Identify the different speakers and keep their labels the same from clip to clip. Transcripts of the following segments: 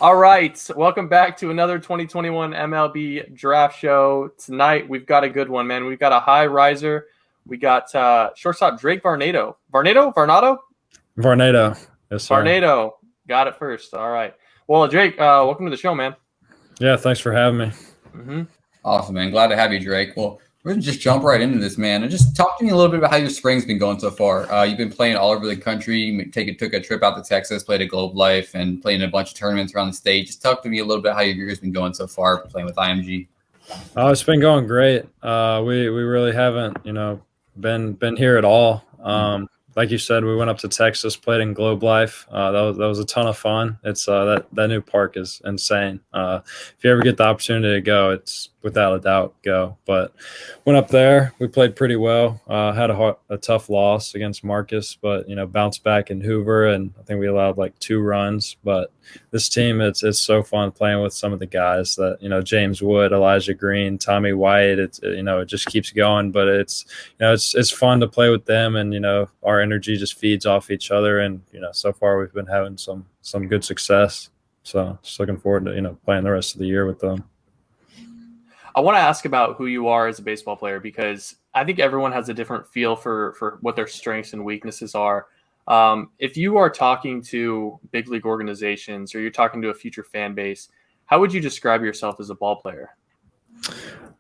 Speaker 1: All right, welcome back to another 2021 MLB Draft Show. Tonight we've got a good one, man. We've got a high riser. We got shortstop Drake Varnado. Varnado?
Speaker 2: Varnado. Yes, sir.
Speaker 1: Varnado. Got it first. All right. Well, Drake, welcome to the show, man.
Speaker 2: Yeah, thanks for having me.
Speaker 1: Mm-hmm.
Speaker 3: Awesome, man. Glad to have you, Drake. Well, we're going to just jump right into this, man. And just talk to me a little bit about how your spring's been going so far. You've been playing all over the country. You took a trip out to Texas, played at Globe Life, and played in a bunch of tournaments around the state. Just talk to me a little bit how your year's been going so far playing with IMG.
Speaker 2: It's been going great. We really haven't, been here at all. Like you said, we went up to Texas, played in Globe Life. That was a ton of fun. It's that new park is insane. If you ever get the opportunity to go, it's without a doubt go. But went up there, we played pretty well. Had a tough loss against Marcus, but bounced back in Hoover, and I think we allowed like 2 runs. But this team, it's so fun playing with some of the guys that James Wood, Elijah Green, Tommy White. It just keeps going. But it's fun to play with them, and our energy just feeds off each other. And so far we've been having some good success. So just looking forward to playing the rest of the year with them.
Speaker 1: I want to ask about who you are as a baseball player, because I think everyone has a different feel for what their strengths and weaknesses are. If you are talking to big league organizations or you're talking to a future fan base, how would you describe yourself as a ball player?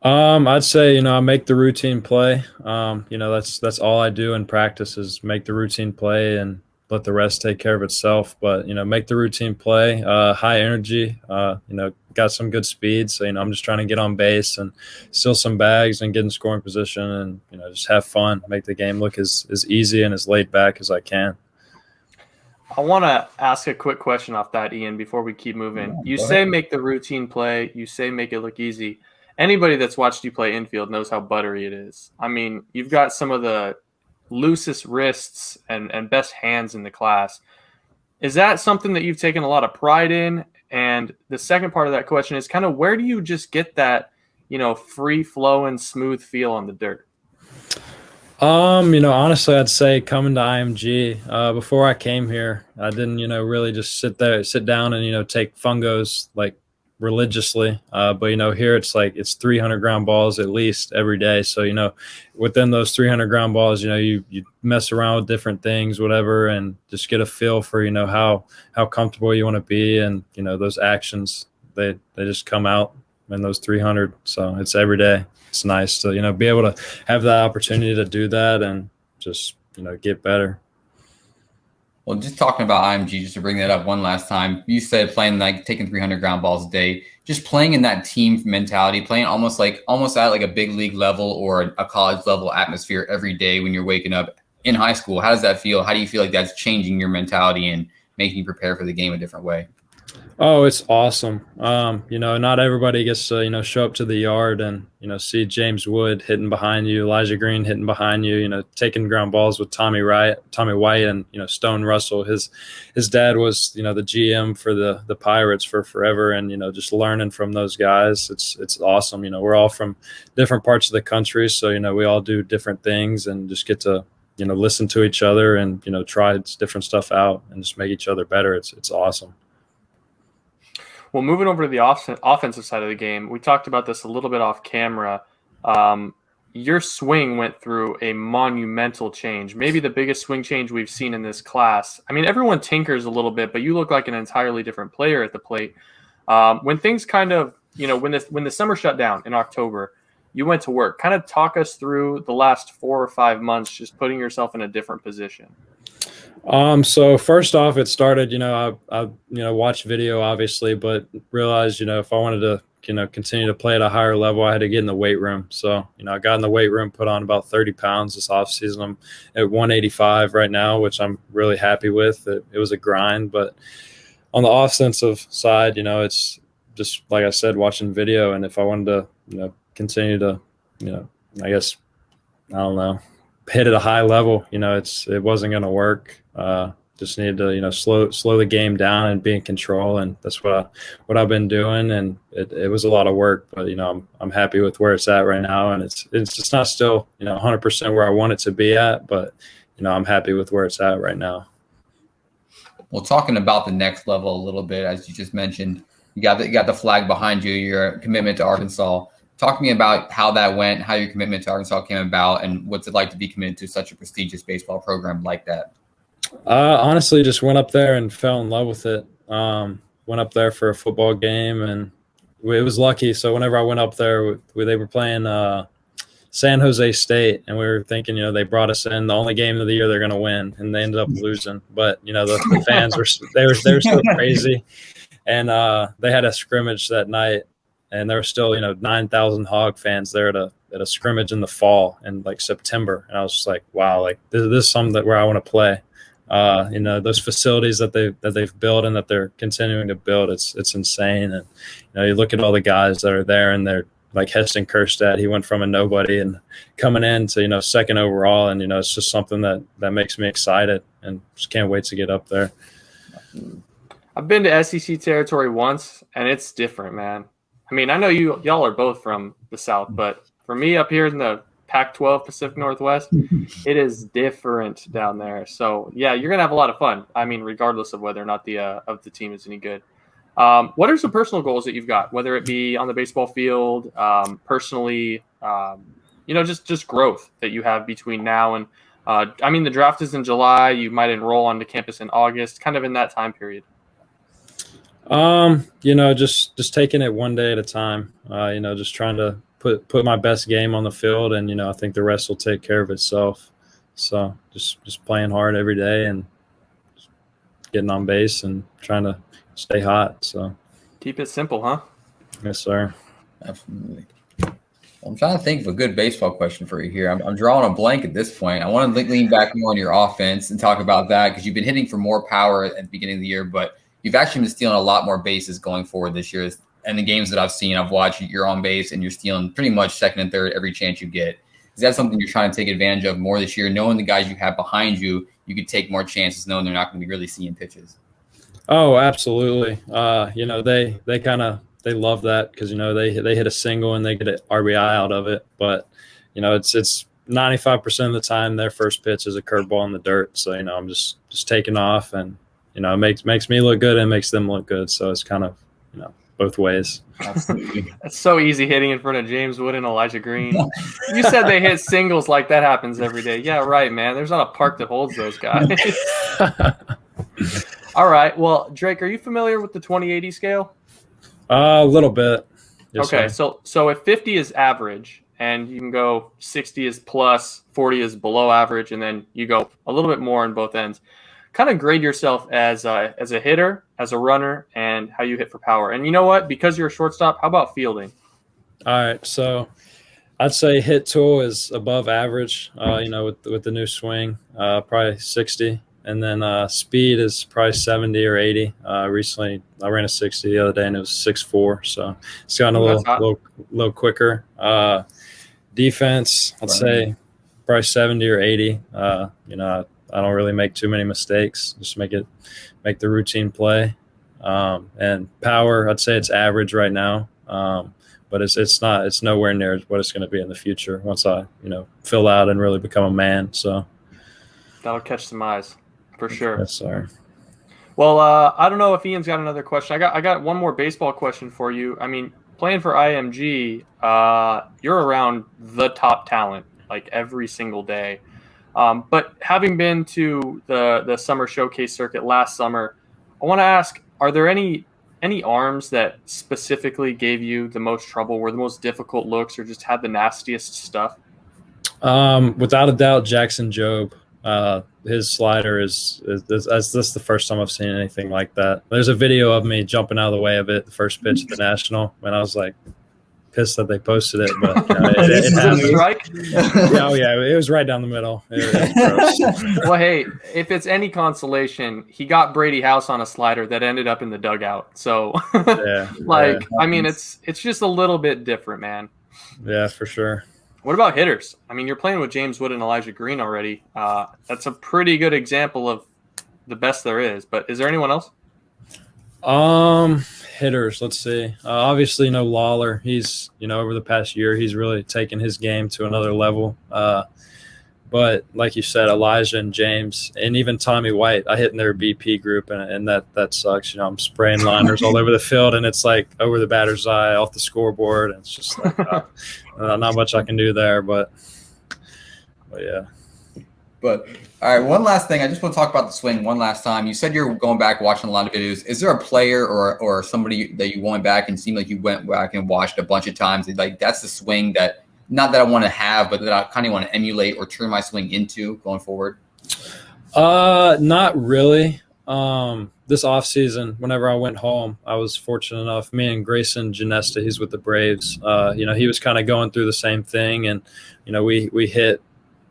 Speaker 2: I'd say, I make the routine play. That's all I do in practice is make the routine play and let the rest take care of itself. But, make the routine play, high energy, got some good speed. So, I'm just trying to get on base and steal some bags and get in scoring position and, just have fun, make the game look as easy and as laid back as I can.
Speaker 1: I want to ask a quick question off that, Ian, before we keep moving. You say make the routine play. You say make it look easy. Anybody that's watched you play infield knows how buttery it is. I mean, you've got some of the loosest wrists and best hands in the class. Is that something that you've taken a lot of pride in? And the second part of that question is kind of where do you just get that, free flowing, smooth feel on the dirt?
Speaker 2: Honestly, I'd say coming to IMG, before I came here, I didn't, really just sit down and, take fungos like religiously. But here it's 300 ground balls at least every day. So, within those 300 ground balls, you mess around with different things, whatever, and just get a feel for, how comfortable you want to be. And, those actions, they just come out in those 300. So it's every day. It's nice to, be able to have that opportunity to do that and just, get better.
Speaker 3: Well, just talking about IMG, just to bring that up one last time, you said playing like taking 300 ground balls a day, just playing in that team mentality, playing almost at like a big league level or a college level atmosphere every day when you're waking up in high school. How does that feel? How do you feel like that's changing your mentality and making you prepare for the game a different way?
Speaker 2: Oh, it's awesome. Not everybody gets to, show up to the yard and, see James Wood hitting behind you, Elijah Green hitting behind you, taking ground balls with Tommy White and, Stone Russell. His dad was, the GM for the Pirates for forever. And, just learning from those guys, it's awesome. We're all from different parts of the country. So, we all do different things and just get to, listen to each other and, try different stuff out and just make each other better. It's awesome.
Speaker 1: Well, moving over to the offensive side of the game, we talked about this a little bit off camera. Your swing went through a monumental change, maybe the biggest swing change we've seen in this class. I mean, everyone tinkers a little bit, but you look like an entirely different player at the plate. When things kind of, when the summer shut down in October, you went to work. Kind of talk us through the last 4 or 5 months, just putting yourself in a different position.
Speaker 2: So first off, it started, I watched video obviously, but realized, if I wanted to, continue to play at a higher level, I had to get in the weight room. So, I got in the weight room, put on about 30 pounds this off season. I'm at 185 right now, which I'm really happy with. It was a grind, but on the offensive side, it's just, like I said, watching video. And if I wanted to, continue to, I guess, I don't know, hit at a high level, it wasn't going to work. Just needed to, slow the game down and be in control. And that's what I've been doing. And it was a lot of work, but, I'm happy with where it's at right now. And it's just not still, 100% where I want it to be at, but, I'm happy with where it's at right now.
Speaker 3: Well, talking about the next level a little bit, as you just mentioned, you got the flag behind you, your commitment to Arkansas. Talk to me about how that went, how your commitment to Arkansas came about, and what's it like to be committed to such a prestigious baseball program like that?
Speaker 2: Honestly, just went up there and fell in love with it. Went up there for a football game, and it was lucky. So whenever I went up there, they were playing San Jose State, and we were thinking, they brought us in the only game of the year they're going to win, and they ended up losing. But the fans were still crazy, and they had a scrimmage that night, and there were still 9,000 Hog fans there at a scrimmage in the fall in like September, and I was just like, wow, like this is something where I want to play. Those facilities that they've built and that they're continuing to build, it's insane. And you look at all the guys that are there, and they're like Heston Kjerstad. He went from a nobody and coming in to second overall, and it's just something that makes me excited, and just can't wait to get up there.
Speaker 1: I've been to SEC territory once, and it's different, man. I mean, I know y'all are both from the South, but for me up here in the Pac-12 Pacific Northwest, it is different down there. So yeah, you're gonna have a lot of fun. I mean, regardless of whether or not the team is any good. What are some personal goals that you've got, whether it be on the baseball field, personally, just growth that you have between now and I mean, the draft is in July. You might enroll onto campus in August, kind of in that time period.
Speaker 2: Just taking it one day at a time. Just trying to put my best game on the field, and I think the rest will take care of itself. So just playing hard every day and getting on base and trying to stay hot. So
Speaker 1: keep it simple, huh?
Speaker 2: Yes, sir.
Speaker 3: Absolutely. Well, I'm trying to think of a good baseball question for you here. I'm drawing a blank at this point. I want to lean back more on your offense and talk about that, because you've been hitting for more power at the beginning of the year, but you've actually been stealing a lot more bases going forward this year. And the games that I've seen, I've watched, you're on base and you're stealing pretty much second and third every chance you get. Is that something you're trying to take advantage of more this year, knowing the guys you have behind you, you could take more chances knowing they're not going to be really seeing pitches?
Speaker 2: Oh, absolutely. They love that, because they hit a single and they get an RBI out of it. But it's 95% of the time their first pitch is a curveball in the dirt. So I'm just taking off, and it makes me look good and makes them look good. So it's kind of both ways.
Speaker 1: Absolutely. That's so easy hitting in front of James Wood and Elijah Green. You said they hit singles, like that happens every day. Yeah, right, man. There's not a park that holds those guys. All right. Well, Drake, are you familiar with the 20/80 scale?
Speaker 2: A little bit. Yes,
Speaker 1: okay.
Speaker 2: sir.
Speaker 1: So if 50 is average, and you can go 60 is plus, 40 is below average, and then you go a little bit more on both ends. Kind of grade yourself as a hitter, as a runner, and how you hit for power. And you know what? Because you're a shortstop, how about fielding?
Speaker 2: All right. So I'd say hit tool is above average, with the new swing, probably 60. And then speed is probably 70 or 80. Recently, I ran a 60 the other day, and it was 6.4. So it's gotten a little quicker. Defense, I'd say probably 70 or 80. I don't really make too many mistakes. Just make the routine play. And power, I'd say it's average right now. But it's nowhere near what it's going to be in the future once I, fill out and really become a man. So
Speaker 1: that'll catch some eyes for sure.
Speaker 2: Yes, sir.
Speaker 1: Well, I don't know if Ian's got another question. I got one more baseball question for you. I mean, playing for IMG, you're around the top talent like every single day. But having been to the summer showcase circuit last summer, I want to ask, are there any arms that specifically gave you the most trouble, were the most difficult looks, or just had the nastiest stuff?
Speaker 2: Without a doubt, Jackson Jobe. His slider is this is the first time I've seen anything like that. There's a video of me jumping out of the way of it, the first pitch at the National, and I was like pissed that they posted it, but it happened.
Speaker 1: Strike?
Speaker 2: Yeah, it was right down the middle. It was gross.
Speaker 1: Well, hey, if it's any consolation, he got Brady House on a slider that ended up in the dugout. So, I mean, it's just a little bit different, man.
Speaker 2: Yeah, for sure.
Speaker 1: What about hitters? I mean, you're playing with James Wood and Elijah Green already. That's a pretty good example of the best there is. But is there anyone else?
Speaker 2: Hitters, let's see. Obviously, Lawler. He's, over the past year, he's really taken his game to another level. But like you said, Elijah and James and even Tommy White, I hit in their BP group, and that sucks. I'm spraying liners all over the field, and it's like over the batter's eye, off the scoreboard. And it's just like not much I can do there, but yeah.
Speaker 3: But all right, one last thing. I just want to talk about the swing one last time. You said you're going back watching a lot of videos. Is there a player or somebody that you went back and seemed like you went back and watched a bunch of times? Like that's the swing that not that I want to have, but that I kind of want to emulate or turn my swing into going forward?
Speaker 2: Not really. This off season, whenever I went home, I was fortunate enough. Me and Grayson Janesta, he's with the Braves. He was kind of going through the same thing, and we hit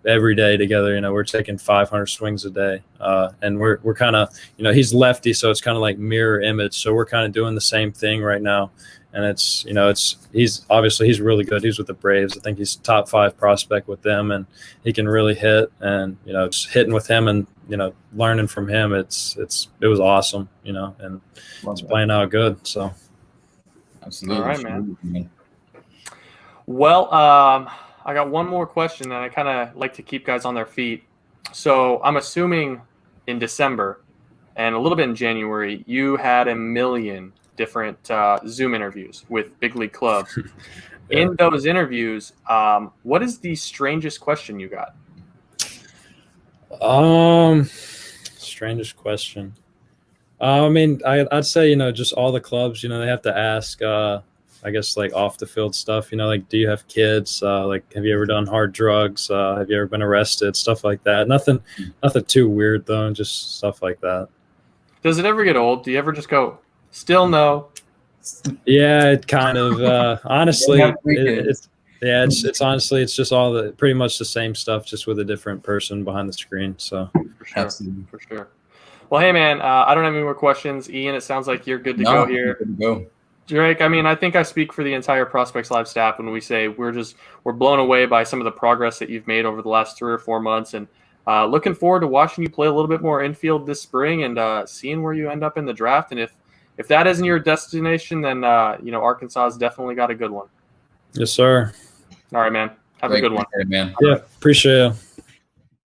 Speaker 2: every day together. We're taking 500 swings a day, and we're kind of he's lefty, so it's kind of like mirror image. So we're kind of doing the same thing right now. And he's really good. He's with the Braves. I think he's top 5 prospect with them, and he can really hit. And just hitting with him and learning from him, it was awesome. And it's playing out good. So
Speaker 3: absolutely,
Speaker 1: all right, man. Well, I got one more question, and I kind of like to keep guys on their feet. So I'm assuming in December and a little bit in January, you had a million different Zoom interviews with big league clubs. Yeah. In those interviews, what is the strangest question you got?
Speaker 2: Strangest question. I'd say just all the clubs. They have to ask. I guess like off the field stuff. Like do you have kids? Like have you ever done hard drugs? Have you ever been arrested? Stuff like that. Nothing too weird though. Just stuff like that.
Speaker 1: Does it ever get old? Do you ever just go? Still no.
Speaker 2: Yeah, it kind of honestly it's honestly it's just all pretty much the same stuff, just with a different person behind the screen. So
Speaker 1: for sure. Well, hey man, I don't have any more questions. Ian, it sounds like you're good to go here.
Speaker 3: Good to go.
Speaker 1: Drake, I think I speak for the entire Prospects Live staff when we say we're blown away by some of the progress that you've made over the last 3 or 4 months, and looking forward to watching you play a little bit more infield this spring and seeing where you end up in the draft. And if that isn't your destination, then Arkansas has definitely got a good one.
Speaker 2: Yes, sir.
Speaker 1: All right, man. Have a good one.
Speaker 3: Man.
Speaker 2: Yeah, appreciate it.